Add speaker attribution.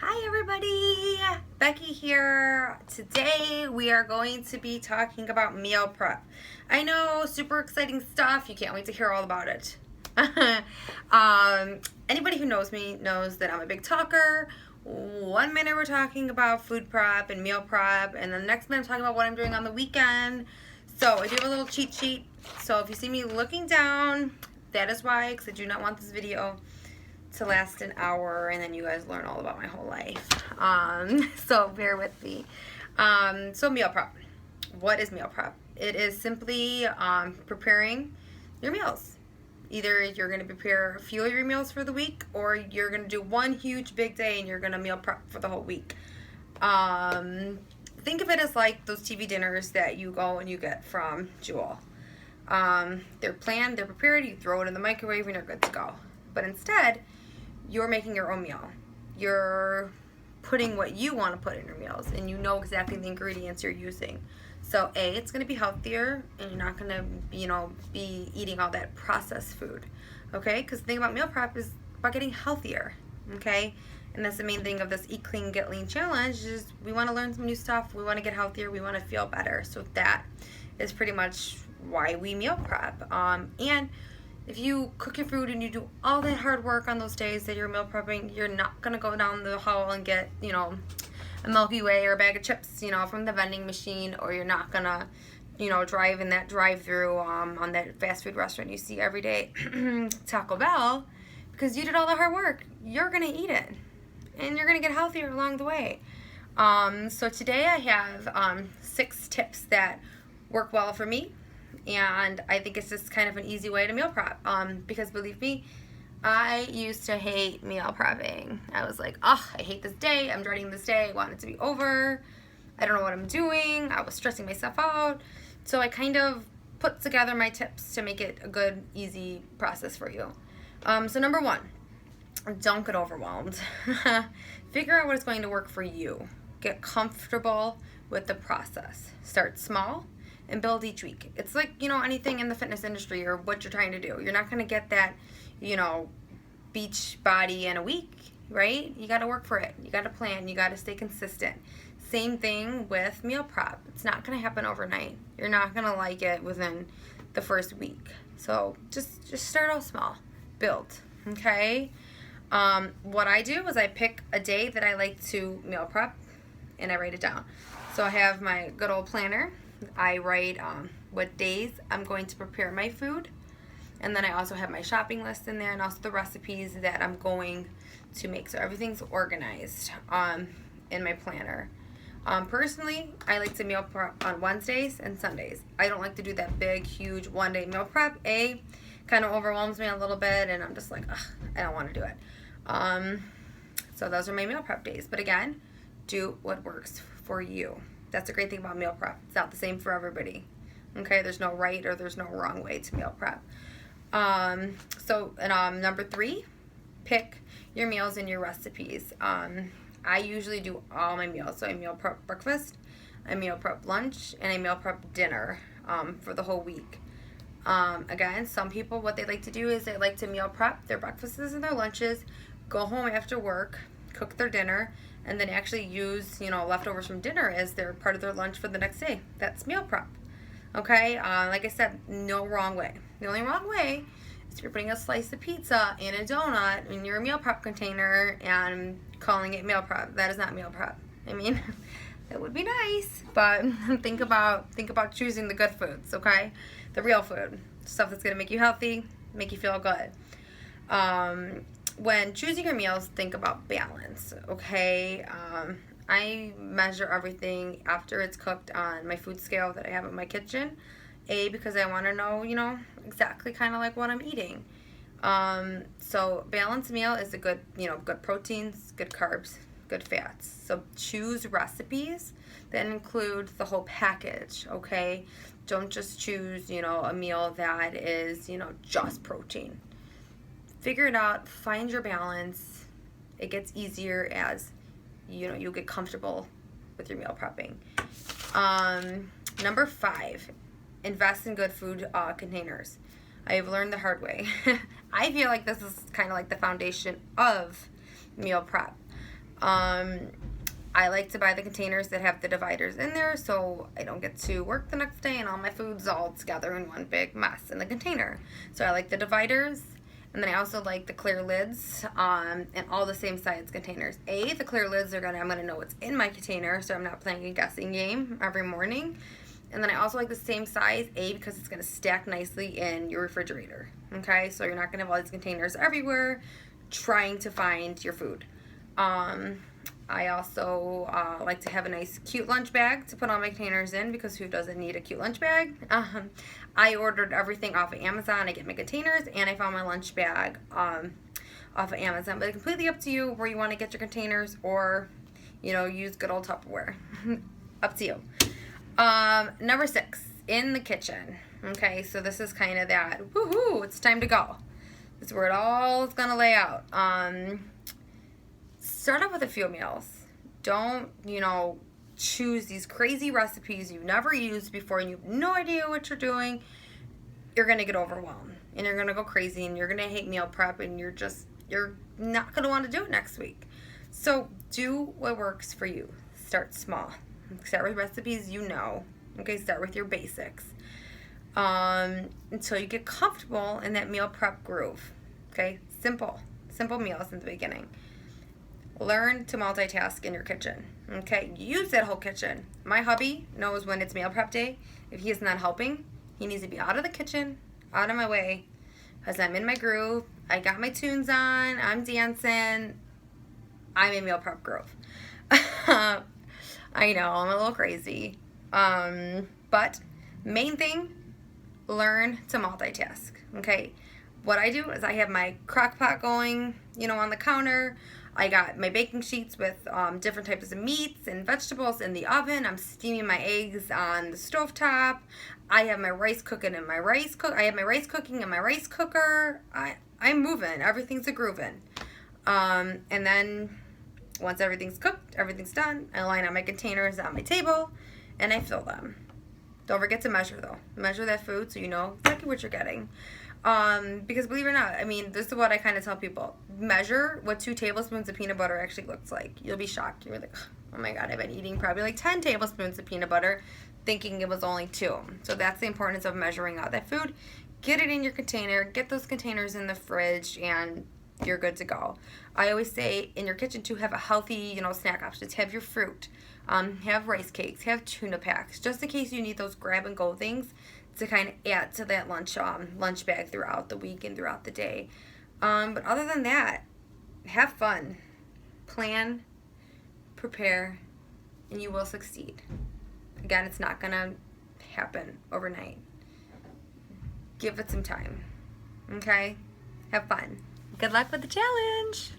Speaker 1: Hi everybody, Becky here. Today we are going to be talking about meal prep. I know, super exciting stuff. You can't wait to hear all about it. Anybody who knows me knows that I'm a big talker. 1 minute we're talking about food prep and meal prep, and the next minute I'm talking about what I'm doing on the weekend. So I do have a little cheat sheet. So if you see me looking down, that is why, because I do not want this video to last an hour and then you guys learn all about my whole life. So bear with me. So meal prep. What is meal prep? It is simply preparing your meals. Either you're going to prepare a few of your meals for the week, or you're going to do one huge big day and you're going to meal prep for the whole week. Think of it as like those TV dinners that you go and you get from Jewel. They're planned, they're prepared, you throw it in the microwave and you're good to go. But instead, you're making your own meal. You're putting what you want to put in your meals, and you know exactly the ingredients you're using. So A, it's going to be healthier, and you're not going to, be eating all that processed food, okay? Because the thing about meal prep is about getting healthier, okay? And that's the main thing of this Eat Clean, Get Lean challenge is we want to learn some new stuff. We want to get healthier. We want to feel better. So that is pretty much why we meal prep. And if you cook your food and you do all that hard work on those days that you're meal prepping, you're not going to go down the hall and get, a Milky Way or a bag of chips, from the vending machine, or you're not going to, drive in that drive-through on that fast food restaurant you see every day, Taco Bell, because you did all the hard work. You're going to eat it, and you're going to get healthier along the way. So today I have 6 tips that work well for me. And I think it's just kind of an easy way to meal prep, because believe me, I used to hate meal prepping. I was like, I hate this day, I'm dreading this day, I want it to be over, I don't know what I'm doing, I was stressing myself out. So I kind of put together my tips to make it a good, easy process for you. So number 1, don't get overwhelmed. Figure out what is going to work for you. Get comfortable with the process. Start small and build each week. It's like, anything in the fitness industry or what you're trying to do. You're not going to get that, beach body in a week, right? You got to work for it. You got to plan. You got to stay consistent. Same thing with meal prep. It's not going to happen overnight. You're not going to like it within the first week. So just start out small. Build, okay? What I do is I pick a day that I like to meal prep, and I write it down. So I have my good old planner. I write what days I'm going to prepare my food, and then I also have my shopping list in there, and also the recipes that I'm going to make. So everything's organized in my planner. Personally, I like to meal prep on Wednesdays and Sundays. I don't like to do that big, huge one-day meal prep. Kind of overwhelms me a little bit, and I'm just like, I don't want to do it. So those are my meal prep days. But again, do what works for you. That's the great thing about meal prep. It's not the same for everybody. Okay, there's no right or there's no wrong way to meal prep. Number 3, pick your meals and your recipes. I usually do all my meals. So I meal prep breakfast, I meal prep lunch, and I meal prep dinner for the whole week. Again, some people, what they like to do is they like to meal prep their breakfasts and their lunches, go home after work, cook their dinner, and then actually use, leftovers from dinner as their part of their lunch for the next day. That's meal prep. Okay? Like I said, no wrong way. The only wrong way is if you're putting a slice of pizza and a donut in your meal prep container and calling it meal prep. That is not meal prep. I mean, it would be nice, but think about choosing the good foods, okay? The real food. Stuff that's going to make you healthy, make you feel good. When choosing your meals, think about balance, okay? I measure everything after it's cooked on my food scale that I have in my kitchen. Because I want to know, exactly kind of like what I'm eating. So balanced meal is a good, good proteins, good carbs, good fats. So choose recipes that include the whole package, okay? Don't just choose, a meal that is, just protein. Figure it out, find your balance. It gets easier as, you get comfortable with your meal prepping. Number 5, invest in good food containers. I have learned the hard way. I feel like this is kind of like the foundation of meal prep. I like to buy the containers that have the dividers in there so I don't get to work the next day and all my food's all together in one big mess in the container. So I like the dividers, and then I also like the clear lids, and all the same size containers. The clear lids I'm gonna know what's in my container, so I'm not playing a guessing game every morning. And then I also like the same size, because it's gonna stack nicely in your refrigerator. Okay, so you're not gonna have all these containers everywhere trying to find your food. I also like to have a nice cute lunch bag to put all my containers in, because who doesn't need a cute lunch bag? I ordered everything off of Amazon. I get my containers and I found my lunch bag off of Amazon. But it's completely up to you where you want to get your containers, or use good old Tupperware. Up to you. Number 6, in the kitchen. Okay, so this is kind of that woohoo, it's time to go. This is where it all is gonna lay out. Start off with a few meals. Don't, choose these crazy recipes you've never used before and you have no idea what you're doing. You're going to get overwhelmed and you're going to go crazy and you're going to hate meal prep, and you're not going to want to do it next week. So do what works for you. Start small. Start with recipes you know. Okay, start with your basics. Until you get comfortable in that meal prep groove. Okay, simple meals in the beginning. Learn to multitask in your kitchen. Okay, use that whole kitchen. My hubby knows when it's meal prep day. If he is not helping, he needs to be out of the kitchen, out of my way, because I'm in my groove. I got my tunes on. I'm dancing. I'm in meal prep groove. I know, I'm a little crazy. But main thing, learn to multitask. Okay, what I do is I have my crock pot going, on the counter. I got my baking sheets with different types of meats and vegetables in the oven. I'm steaming my eggs on the stovetop. I have my rice cooking in my rice cook. I have my rice cooking in my rice cooker. I'm moving. Everything's a grooving. And then once everything's cooked, everything's done, I line out my containers on my table and I fill them. Don't forget to measure though. Measure that food so you know exactly what you're getting. Because believe it or not, this is what I kind of tell people. Measure what 2 tablespoons of peanut butter actually looks like. You'll be shocked. You're like, oh my God, I've been eating probably like 10 tablespoons of peanut butter thinking it was only 2. So that's the importance of measuring out that food. Get it in your container. Get those containers in the fridge and you're good to go. I always say in your kitchen to have a healthy, snack options. Have your fruit. Have rice cakes. Have tuna packs. Just in case you need those grab and go things to kind of add to that lunch bag throughout the week and throughout the day. But other than that, have fun. Plan, prepare, and you will succeed. Again, it's not going to happen overnight. Give it some time. Okay? Have fun. Good luck with the challenge.